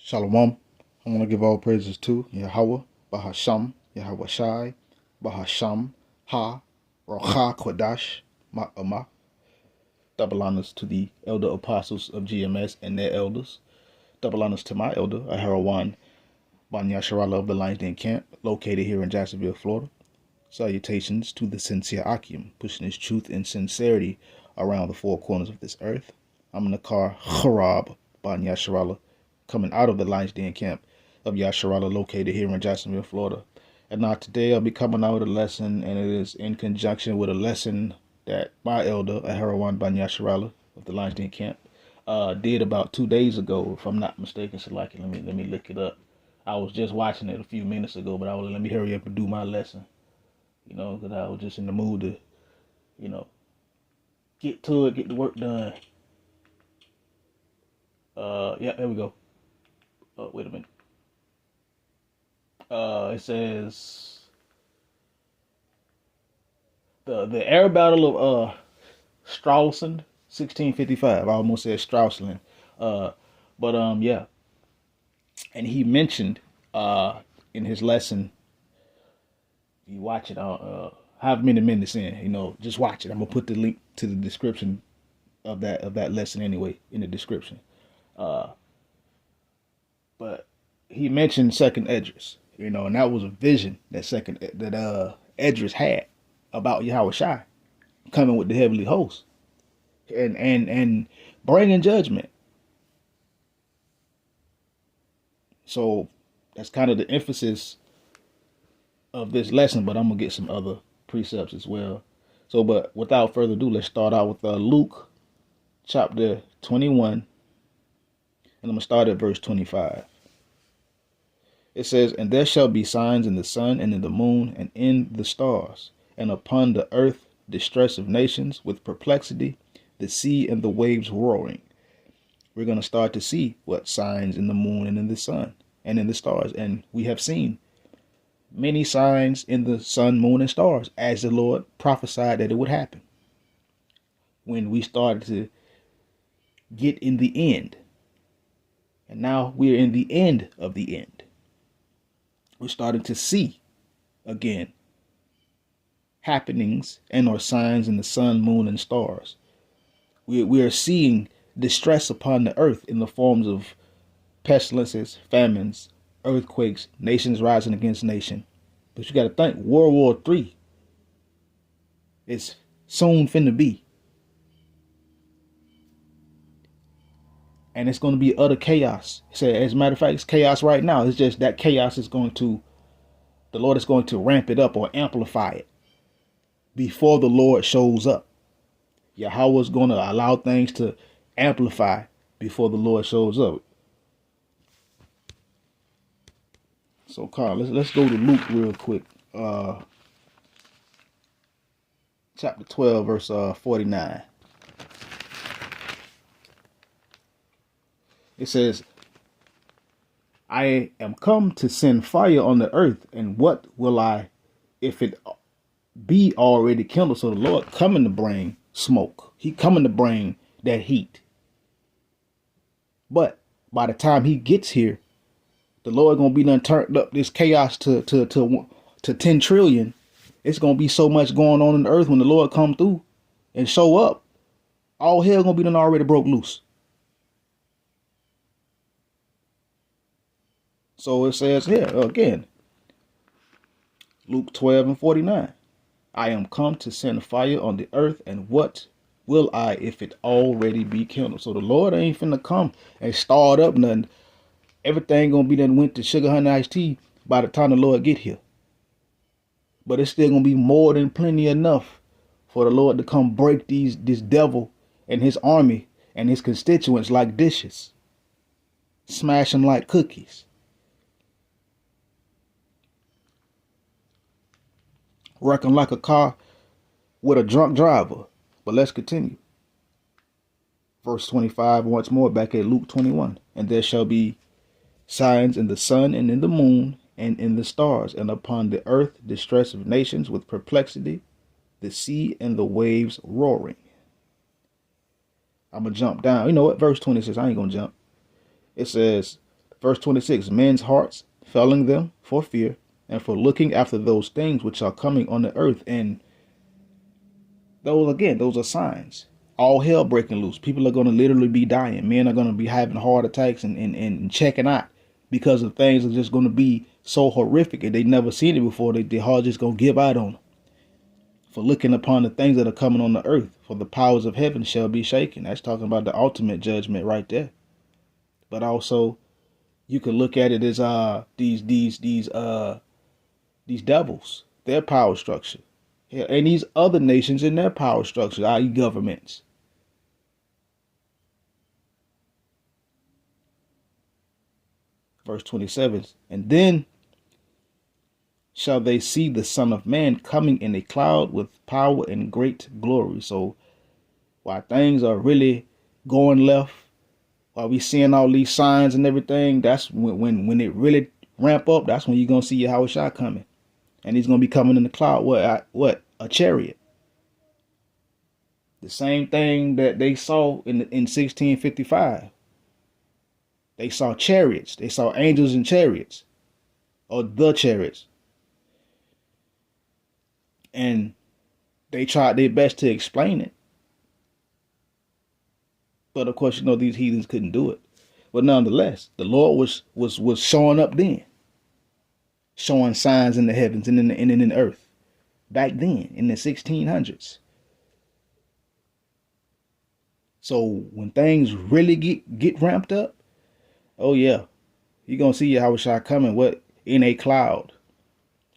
Shalom. I want to give all praises to Yahweh, Bahasham, Yahweh Shai, Bahasham, Ha, Rocha Kodash, Ma'amah. Double honors to the elder apostles of GMS and their elders. Double honors to my elder, Aharawan Ban Yasharala of the Lions Den Camp, located here in Jacksonville, Florida. Salutations to the sincere Akim, pushing his truth and sincerity around the four corners of this earth. I'm in the car, Harab Ban Yasharala, coming out of the Lions Den Camp of Yasharala, located here in Jacksonville, Florida. And now today I'll be coming out with a lesson, and it is in conjunction with a lesson that my elder, Aharawan Ban Yasharala of the Lions Den Camp, did about 2 days ago, if I'm not mistaken. So let me look it up. I was just watching it a few minutes ago, but let me hurry up and do my lesson. Because I was just in the mood to, get to it, get the work done. Yeah, there we go. Wait a minute. It says the air battle of Stralsund, 1655. I almost said Stralsund. Yeah. And he mentioned in his lesson, you watch it however many minutes in, just watch it. I'm gonna put the link to the description of that lesson anyway in the description. But he mentioned second Esdras, and that was a vision that Esdras had about Yahweh Shai coming with the heavenly host and bringing judgment. So that's kind of the emphasis of this lesson, but I'm gonna get some other precepts as well. So, but without further ado, let's start out with Luke chapter 21, and I'm gonna start at verse 25. It says, "And there shall be signs in the sun and in the moon and in the stars, and upon the earth distress of nations with perplexity, the sea and the waves roaring." We're gonna start to see what signs in the moon and in the sun and in the stars, and we have seen many signs in the sun, moon, and stars, as the Lord prophesied that it would happen when we started to get in the end. And now we're in the end of the end. We're starting to see again happenings and or signs in the sun, moon, and stars. We are seeing distress upon the earth in the forms of pestilences, famines, earthquakes, nations rising against nation. But you got to think, World War III is soon finna be. And it's going to be utter chaos. So, as a matter of fact, it's chaos right now. It's just that chaos is the Lord is going to ramp it up or amplify it before the Lord shows up. Yahweh is going to allow things to amplify before the Lord shows up. So, Carl, let's go to Luke real quick. Chapter 12, verse 49. It says, "I am come to send fire on the earth, and what will I, if it be already kindled?" So the Lord coming to bring smoke. He coming to bring that heat. But by the time he gets here, the Lord gonna be done turned up this chaos to 10 trillion. It's gonna be so much going on in the earth when the Lord come through and show up. All hell gonna be done already broke loose. So it says here again, Luke 12 and 49. "I am come to send fire on the earth, and what will I if it already be kindled?" So the Lord ain't finna come and start up nothing. Everything gonna be done went to sugar, honey, iced tea by the time the Lord get here. But it's still gonna be more than plenty enough for the Lord to come break this devil and his army and his constituents like dishes. Smash them like cookies. Wrecking like a car with a drunk driver. But let's continue. Verse 25 once more, back at Luke 21. "And there shall be signs in the sun and in the moon and in the stars, and upon the earth distress of nations with perplexity, the sea and the waves roaring." I'm going to jump down. You know what? Verse 26, I ain't going to jump. It says, Verse 26, men's hearts failing them for fear and for looking after those things which are coming on the earth. And those, again, those are signs. All hell breaking loose. People are going to literally be dying. Men are going to be having heart attacks and checking out because of things are just going to be so horrific and they never seen it before. Their heart just going to give out on them. For looking upon the things that are coming on the earth, for the powers of heaven shall be shaken. That's talking about the ultimate judgment right there. But also, you can look at it as these devils, their power structure. Yeah, and these other nations in their power structure, i.e. governments. Verse 27, and then shall they see the Son of Man coming in a cloud with power and great glory. So while things are really going left, while we seeing all these signs and everything, that's when it really ramp up, that's when you're going to see Yahushua coming. And he's going to be coming in the cloud. What? A chariot. The same thing that they saw in 1655. They saw chariots. They saw angels in chariots. Or the chariots. And they tried their best to explain it. But of course, these heathens couldn't do it. But nonetheless, the Lord was showing up then. Showing signs in the heavens and in the earth. Back then, in the 1600s. So when things really get ramped up, oh yeah, you're going to see Yahushua coming in a cloud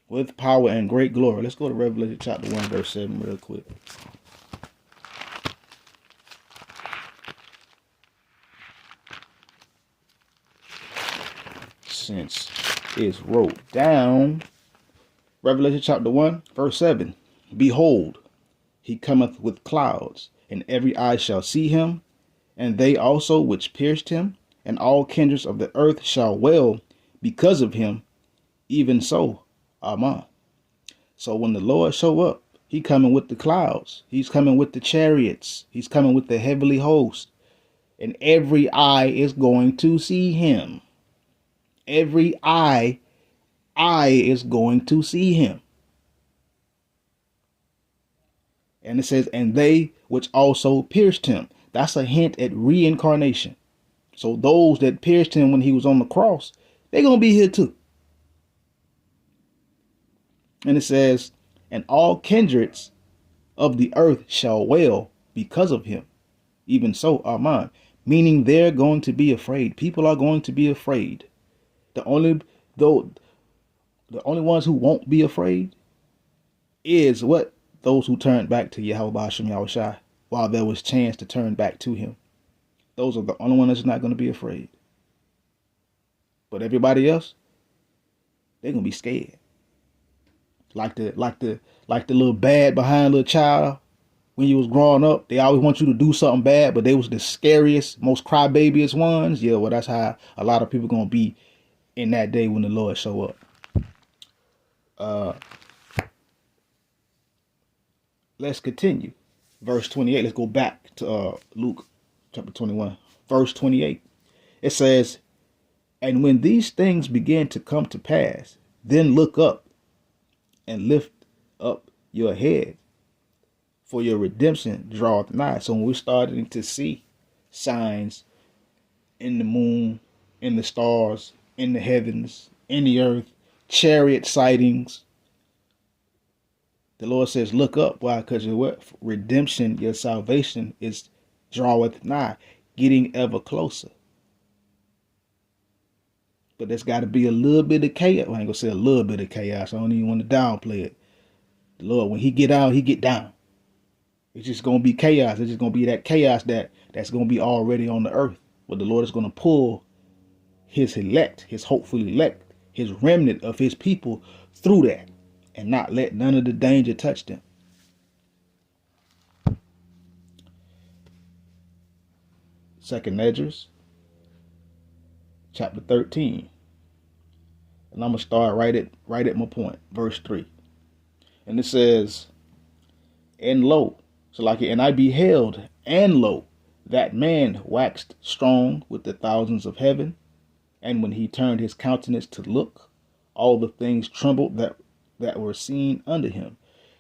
with power and great glory. Let's go to Revelation chapter 1, verse 7 real quick. Since it's wrote down, Revelation chapter 1, verse 7. Behold, he cometh with clouds, and every eye shall see him, and they also which pierced him, and all kindreds of the earth shall wail because of him. Even so, Amen. So when the Lord show up, he coming with the clouds. He's coming with the chariots. He's coming with the heavenly host. And every eye is going to see him. Every eye is going to see him. And it says, and they which also pierced him. That's a hint at reincarnation. So those that pierced him when he was on the cross, they're going to be here too. And it says, and all kindreds of the earth shall wail because of him. Even so, Amen. Meaning they're going to be afraid. People are going to be afraid. The only ones who won't be afraid is what? Those who turned back to Yahweh Ba'ashem Yahushai while there was chance to turn back to him. Those are the only ones that's not going to be afraid. But everybody else, they're going to be scared. Like the little bad behind little child when you was growing up. They always want you to do something bad, but they was the scariest, most crybabiest ones. Yeah, well, that's how a lot of people going to be in that day when the Lord show up. Let's continue. Verse 28. Let's go back to Luke chapter 21. Verse 28. It says, and when these things begin to come to pass, then look up and lift up your head, for your redemption draweth nigh. So when we're starting to see signs in the moon, in the stars, in the heavens, in the earth, chariot sightings, the Lord says, look up. Why? Because your what? Redemption, your salvation is draweth nigh, getting ever closer. But there's got to be a little bit of chaos. I ain't gonna say a little bit of chaos. I don't even want to downplay it. The Lord, when he get out, he get down. It's just gonna be chaos. It's just gonna be that chaos that's gonna be already on the earth. But the Lord is gonna pull his elect, his hopeful elect, his remnant of his people through that, and not let none of the danger touch them. Second Esdras, chapter 13. And I'm going to start right at my point, verse 3. And it says, and lo, and I beheld, and lo, that man waxed strong with the thousands of heaven, And when he turned his countenance to look, all the things trembled that were seen under him.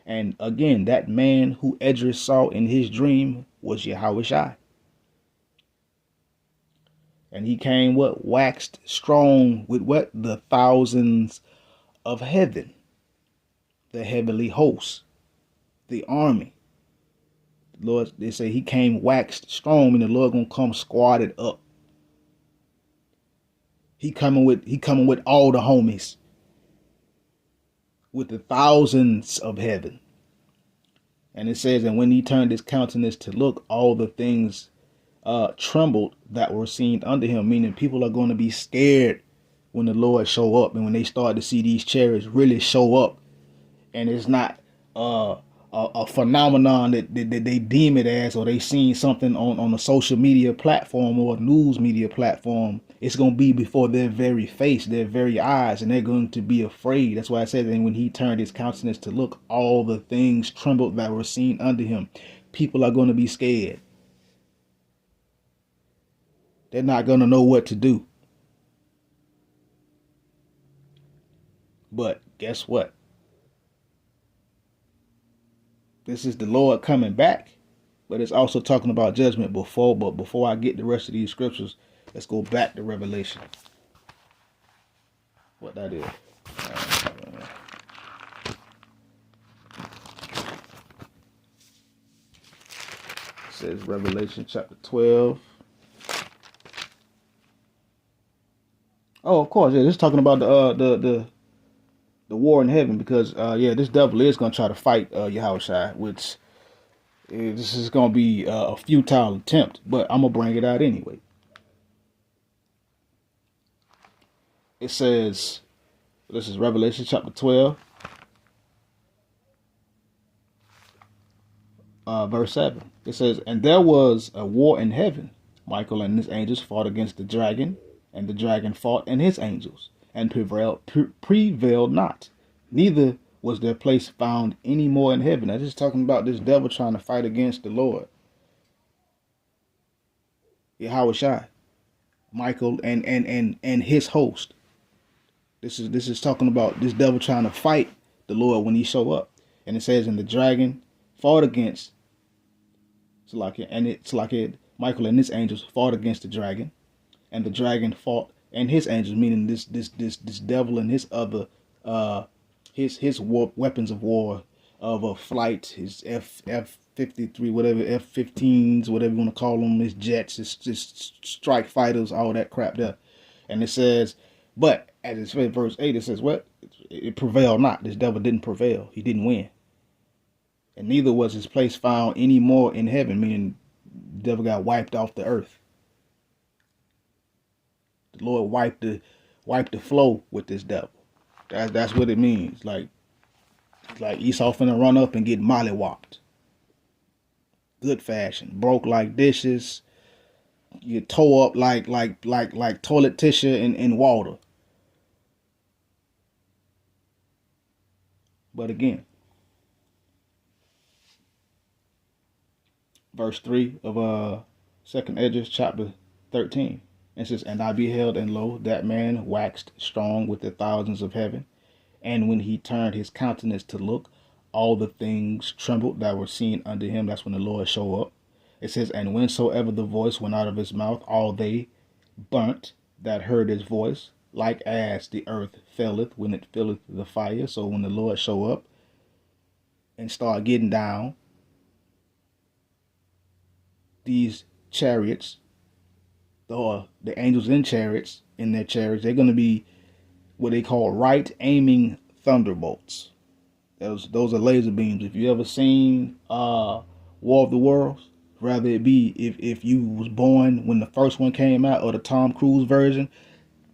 And again, that man who Edris saw in his dream was Yahushua. And he came what? Waxed strong with what? The thousands of heaven, the heavenly hosts, the army. Lord, they say he came waxed strong, and the Lord gonna come squatted up. He coming with all the homies, with the thousands of heaven. And it says, and when he turned his countenance to look, all the things trembled that were seen under him. Meaning people are going to be scared when the Lord show up, and when they start to see these chariots really show up, and it's not a phenomenon that they deem it as, or they seen something on a social media platform or a news media platform. It's going to be before their very face, their very eyes, and they're going to be afraid. That's why I said that when he turned his countenance to look, all the things trembled that were seen under him. People are going to be scared. They're not going to know what to do. But guess what? This is the Lord coming back, but it's also talking about judgment before. But before I get the rest of these scriptures, let's go back to Revelation. What that is. It says Revelation chapter 12. Oh, of course, yeah. This is talking about the war in heaven, because this devil is gonna try to fight Yahushua, which this is gonna be a futile attempt, but I'm gonna bring it out anyway. It says, this is Revelation chapter 12, verse 7. It says, and there was a war in heaven. Michael and his angels fought against the dragon, and the dragon fought and his angels, and prevailed not. Neither was their place found any more in heaven. Now, this is talking about this devil trying to fight against the Lord. Yahushua, Michael and his host. This is talking about this devil trying to fight the Lord when he show up. And it says, and the dragon fought against, Michael and his angels fought against the dragon, and the dragon fought and his angels, meaning this devil and his other his weapons of war of flight, his F-53, whatever, F-15s, whatever you want to call them, his jets, his strike fighters, all that crap there. And it says, but as it's verse 8, it says what? It prevailed not. This devil didn't prevail. He didn't win. And neither was his place found any more in heaven, meaning the devil got wiped off the earth. The Lord wiped the flow with this devil. That's what it means. Like Esau finna run up and get mollywopped. Good fashion. Broke like dishes. You tore up like toilet tissue in water. But again, verse 3 of 2nd Esdras chapter 13. It says, and I beheld, and lo, that man waxed strong with the thousands of heaven. And when he turned his countenance to look, all the things trembled that were seen under him. That's when the Lord show up. It says, and whensoever the voice went out of his mouth, all they burnt that heard his voice, like as the earth faileth when it filleth the fire. So when the Lord show up and start getting down, these chariots, or the angels in chariots, in their chariots, they're going to be what they call right aiming thunderbolts. Those are laser beams. If you ever seen War of the Worlds, rather it be if you was born when the first one came out, or the Tom Cruise version,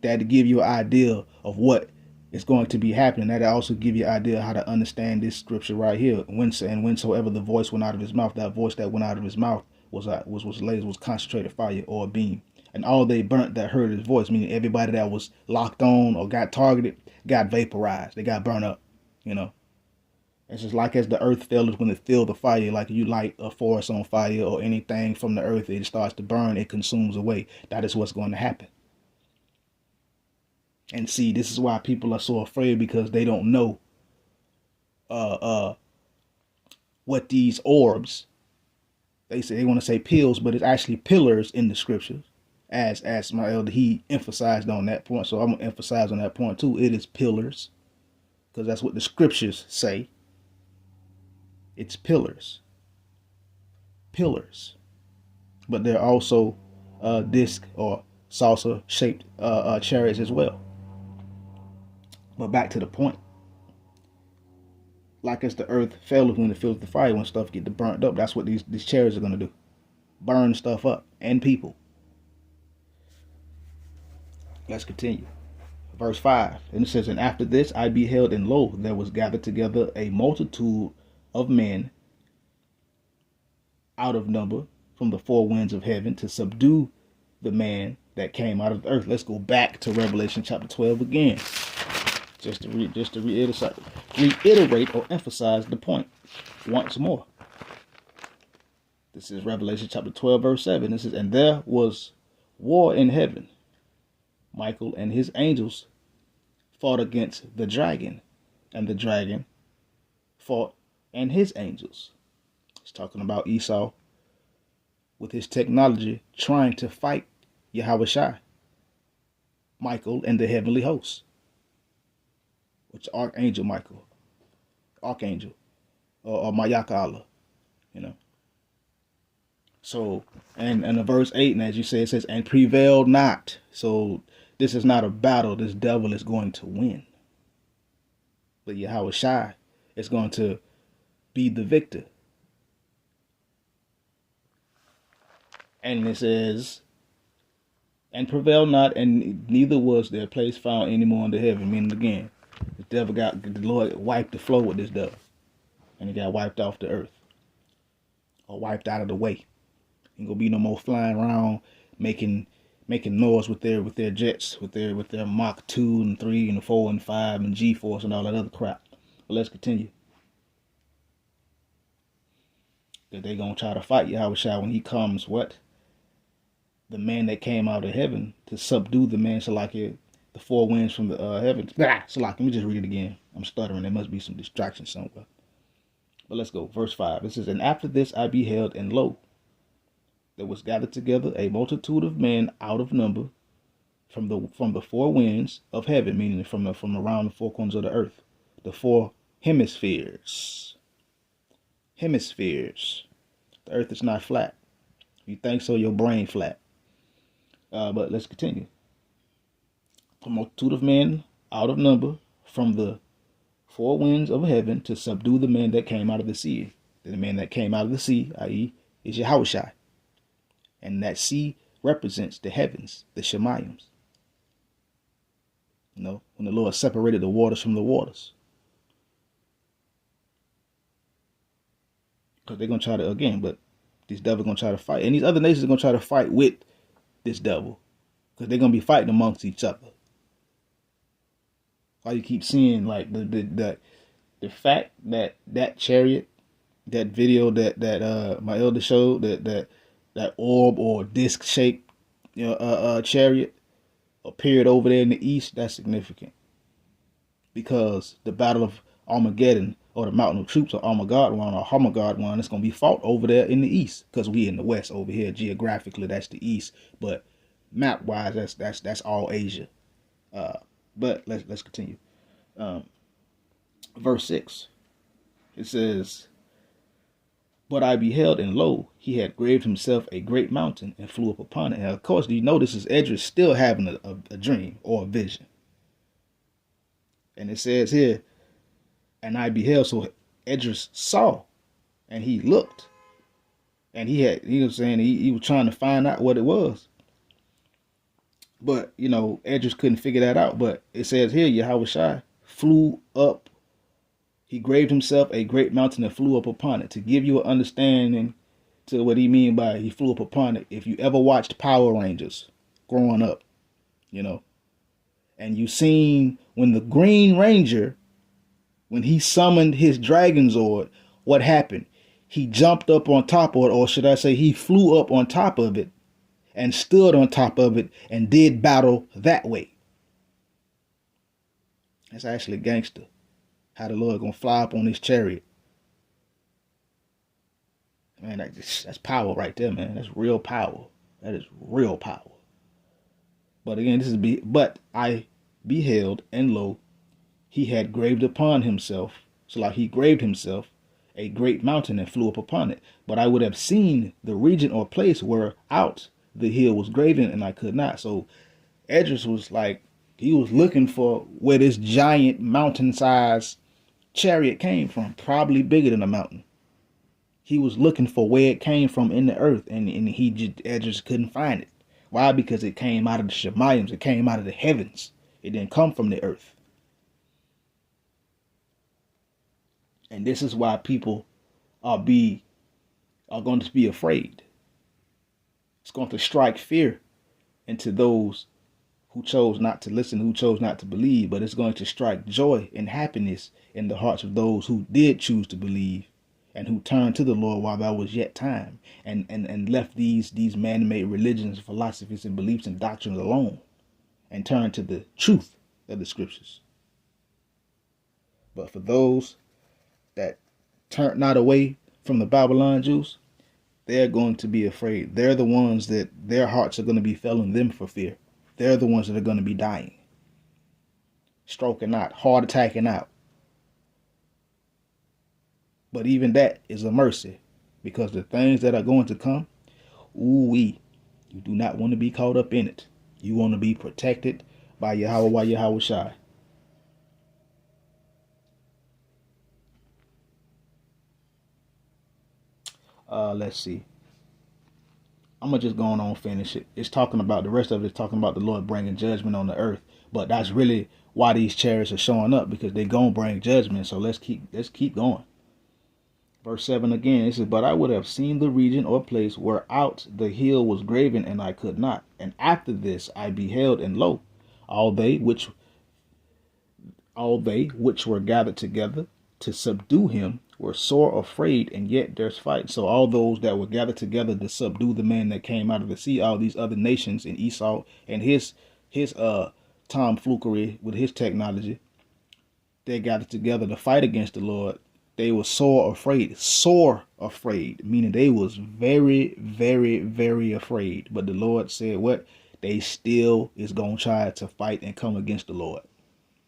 that to give you an idea of what is going to be happening. That'll also give you an idea how to understand this scripture right here. Whensoever the voice went out of his mouth, that voice that went out of his mouth was laser, was concentrated fire or a beam. And all they burnt that heard his voice, meaning everybody that was locked on or got targeted, got vaporized. They got burnt up, It's just like as the earth fails when it filled the fire, like you light a forest on fire or anything from the earth, it starts to burn, it consumes away. That is what's going to happen. And see, this is why people are so afraid, because they don't know uh uh what these orbs, they say they want to say pills, but it's actually pillars in the scriptures. As my elder, he emphasized on that point. So I'm gonna emphasize on that point too. It is pillars, because that's what the scriptures say. It's pillars. Pillars. But they're also disc or saucer shaped chariots as well. But back to the point. Like as the earth faileth when it fills the fire, when stuff get burnt up, that's what these chariots are going to do. Burn stuff up and people. Let's continue. Verse 5. And it says, and after this I beheld, and lo, there was gathered together a multitude of men out of number from the four winds of heaven to subdue the man that came out of the earth. Let's go back to Revelation chapter 12 again. Just to reiterate or emphasize the point once more. This is Revelation chapter 12, verse 7. This is, and there was war in heaven. Michael and his angels fought against the dragon, and the dragon fought and his angels. It's talking about Esau with his technology trying to fight Yahushua, Michael, and the heavenly hosts. Which Archangel Michael, Archangel, or Mayaka Allah, you know. So, and in verse 8, and as you say, it says, and prevail not. So this is not a battle this devil is going to win. But Yahushua is going to be the victor. And it says, and prevail not, and neither was their place found anymore under heaven. Meaning again, the Lord wiped the floor with this devil, and he got wiped off the earth, or wiped out of the way. Ain't gonna be no more flying around making noise with their jets, with their Mach 2 and 3 and 4 and 5 and G-force and all that other crap. But let's continue. That they gonna try to fight Yahushua when he comes. What? The man that came out of heaven to subdue the man, Salakia, the four winds from the heavens. Salakia, let me just read it again. I'm stuttering. There must be some distraction somewhere. But let's go. Verse 5. It says, and after this I beheld, and lo, there was gathered together a multitude of men out of number from the four winds of heaven, meaning from around the four corners of the earth, the four hemispheres. Hemispheres. The earth is not flat. If you think so, your brain flat. But let's continue. A multitude of men out of number from the four winds of heaven to subdue the man that came out of the sea. The man that came out of the sea, i.e., is Yahushua. And that sea represents the heavens, the Shemaims. You know, when the Lord separated the waters from the waters. Because they're going to try to, again, but these devils are going to try to fight. And these other nations are going to try to fight with this devil. Because they're going to be fighting amongst each other. Why you keep seeing, like, the fact that chariot, that video that my elder showed, that orb or disc shaped chariot appeared over there in the east, that's significant. Because the battle of Armageddon, or the mountain of troops, or Armageddon or Armageddon, it's going to be fought over there in the east. Because we in the west over here, geographically, that's the east. But map wise, that's all Asia. But let's continue. Verse 6. It says, but I beheld, and lo, he had graved himself a great mountain and flew up upon it. And of course, do you notice is Edris still having a dream or a vision? And it says here, and I beheld, so Edris saw, and he looked, and he was saying he was trying to find out what it was. But, you know, Edris couldn't figure that out. But it says here, Yahushua flew up. He graved himself a great mountain and flew up upon it. To give you an understanding to what he mean by he flew up upon it. If you ever watched Power Rangers growing up, you know, and you seen when the Green Ranger, when he summoned his Dragon Zord, what happened? He jumped up on top of it, or should I say he flew up on top of it and stood on top of it and did battle that way. That's actually gangster. How the Lord gonna fly up on his chariot. Man, that's power right there, man. That's real power. That is real power. But again, but I beheld, and lo, he had graved upon himself, so like he graved himself a great mountain and flew up upon it. But I would have seen the region or place where out the hill was graven, and I could not. So Edris was like, he was looking for where this giant mountain-sized chariot came from, probably bigger than a mountain. He was looking for where it came from in the earth, and Edris couldn't find it. Why? Because it came out of the Shemaims. It came out of the heavens. It didn't come from the earth. And this is why people are going to be afraid. It's going to strike fear into those who chose not to listen, who chose not to believe, but it's going to strike joy and happiness in the hearts of those who did choose to believe and who turned to the Lord while there was yet time, and left these man-made religions, philosophies, and beliefs and doctrines alone, and turned to the truth of the scriptures. But for those that turned not away from the Babylon Jews, they're going to be afraid. They're the ones that their hearts are going to be failing them for fear. They're the ones that are going to be dying, stroking out, heart attacking out. But even that is a mercy, because the things that are going to come, you do not want to be caught up in it. You want to be protected by Yahweh Shai. Let's see. I'm gonna just go on and finish it. It's talking about the rest of it is talking about the Lord bringing judgment on the earth. But that's really why these chariots are showing up, because they're gonna bring judgment. So let's keep going. Verse 7 again, it says, "But I would have seen the region or place where out the hill was graven, and I could not. And after this I beheld, and lo, all they which were gathered together to subdue him were sore afraid, and yet there's fight." So all those that were gathered together to subdue the man that came out of the sea, all these other nations, and Esau and his tomfoolery with his technology, they gathered together to fight against the Lord. They were sore afraid, meaning they was very, very, very afraid. But the Lord said what? They still is going to try to fight and come against the Lord.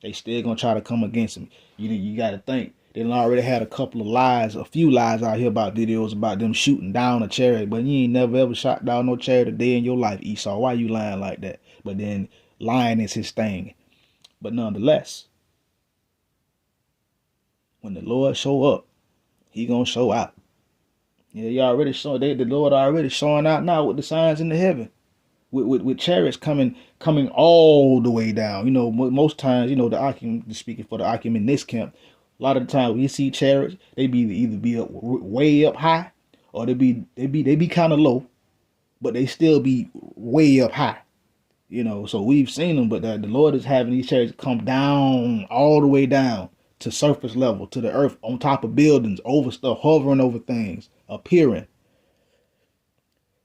They still going to try to come against him. You got to think. They already had a few lies out here about videos about them shooting down a chariot. But you ain't never ever shot down no chariot a day in your life, Esau. Why you lying like that? But then lying is his thing. But nonetheless, when the Lord show up, he gonna show out. Yeah, you already showing. The Lord already showing out now with the signs in the heaven, with chariots coming all the way down. You know, most times, you know, speaking for the Akim in this camp, a lot of the time when you see chariots, they either be up way up high, or they be kind of low, but they still be way up high. You know, so we've seen them, but the Lord is having these chariots come down all the way down to surface level, to the earth, on top of buildings, over stuff, hovering over things, appearing.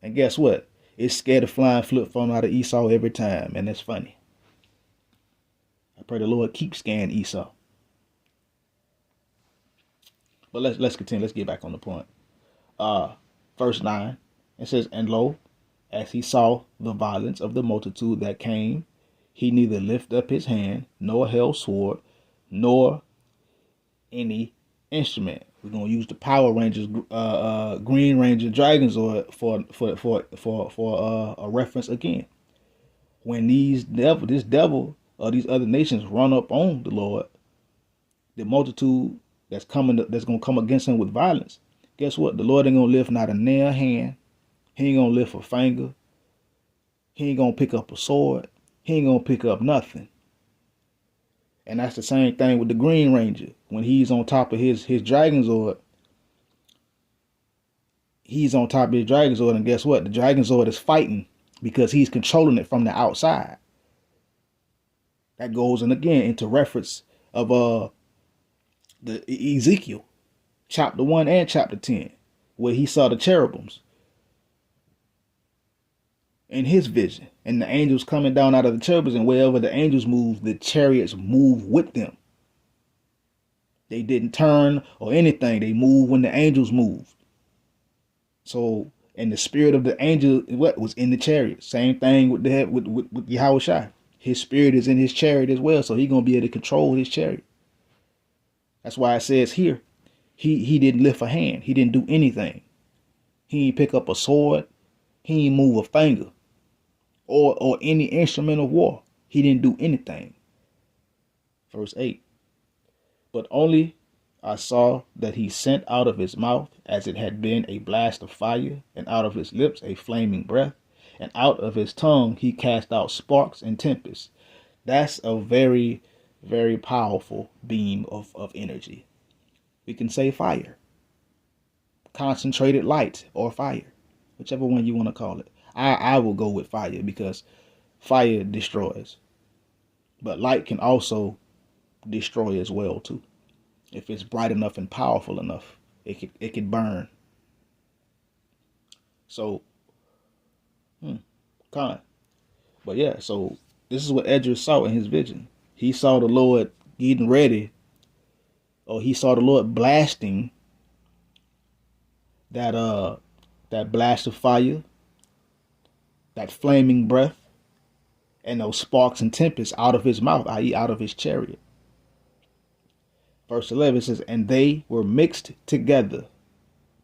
And guess what? It's scared of flying flip phone out of Esau every time, and that's funny. I pray the Lord keep scaring Esau. But let's continue. Let's get back on the point. Verse 9, it says, "And lo, as he saw the violence of the multitude that came, he neither lifted up his hand, nor held sword, nor any instrument." We're gonna use the Power Rangers, Green Ranger Dragonzord for a reference again. When this devil or these other nations run up on the Lord, the multitude that's gonna come against him with violence, guess what? The Lord ain't gonna lift not a nail hand. He ain't gonna lift a finger. He ain't gonna pick up a sword. He ain't gonna pick up nothing. And that's the same thing with the Green Ranger. When he's on top of his Dragonzord, and guess what? The Dragonzord is fighting because he's controlling it from the outside. That goes into reference of the Ezekiel chapter 1 and chapter 10, where he saw the cherubims. in his vision. And the angels coming down out of the cherubs, and wherever the angels move, the chariots move with them. They didn't turn or anything. They moved when the angels moved. So, and the spirit of the angel, what was in the chariot? Same thing with with Yahweh Shai. His spirit is in his chariot as well, so he's gonna be able to control his chariot. That's why it says here, he didn't lift a hand. He didn't do anything. He didn't pick up a sword. He didn't move a finger, or any instrument of war. He didn't do anything. Verse 8. But only I saw that he sent out of his mouth, as it had been a blast of fire, and out of his lips a flaming breath, and out of his tongue he cast out sparks and tempests. That's a very, very powerful beam of energy. We can say fire, concentrated light, or fire, whichever one you want to call it. I will go with fire because fire destroys, but light can also destroy as well too. If it's bright enough and powerful enough, it could burn. So, kind. But yeah, so this is what Edris saw in his vision. He saw the Lord getting ready, or he saw the Lord blasting that blast of fire, that flaming breath, and those sparks and tempests out of his mouth, i.e. out of his chariot. Verse 11 says, and they were mixed together,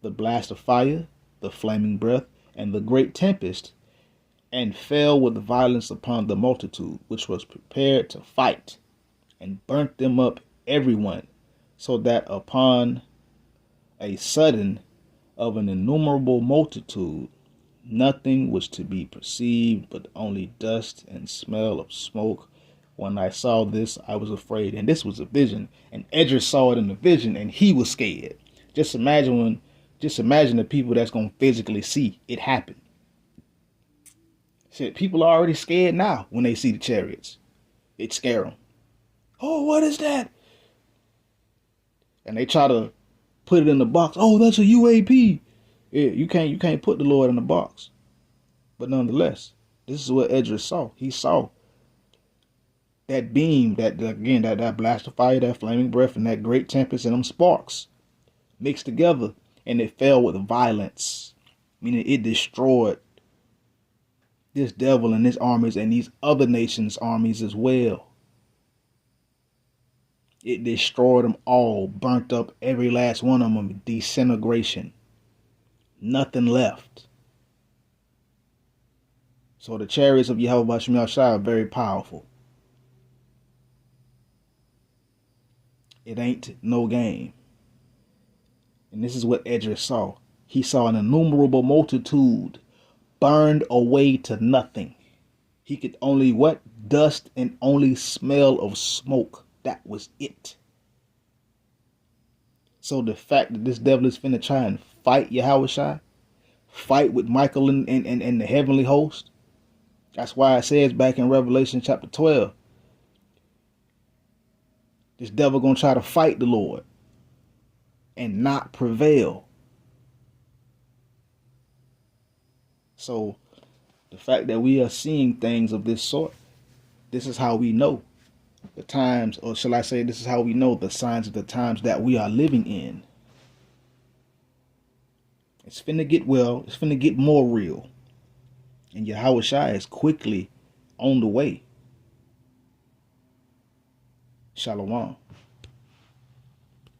the blast of fire, the flaming breath, and the great tempest, and fell with violence upon the multitude, which was prepared to fight, and burnt them up every one, so that upon a sudden of an innumerable multitude, nothing was to be perceived but only dust and smell of smoke. When I saw this, I was afraid. And this was a vision. And Edris saw it in the vision, and he was scared. Just imagine the people that's going to physically see it happen. Shit, people are already scared now when they see the chariots. It scare them. Oh, what is that? And they try to put it in the box. Oh, that's a UAP. Yeah, you can't put the Lord in the box. But nonetheless, this is what Edris saw. He saw that beam, that blast of fire, that flaming breath, and that great tempest, and them sparks mixed together, and it fell with violence, meaning it destroyed this devil and his armies and these other nations' armies as well. It destroyed them all, burnt up every last one of them, disintegration. Nothing left. So the chariots of Yahweh Bashem Yahshai are very powerful. It ain't no game. And this is what Edris saw. He saw an innumerable multitude burned away to nothing. He could only dust and only smell of smoke. That was it. So the fact that this devil is finna try and fight Yahweh Shai, fight with Michael and the heavenly host. That's why it says back in Revelation chapter 12, this devil gonna try to fight the Lord and not prevail. So the fact that we are seeing things of this sort, this is how we know the times, or shall I say, this is how we know the signs of the times that we are living in. It's finna get well. It's finna get more real. And Yahweh Shai is quickly on the way. Shalom.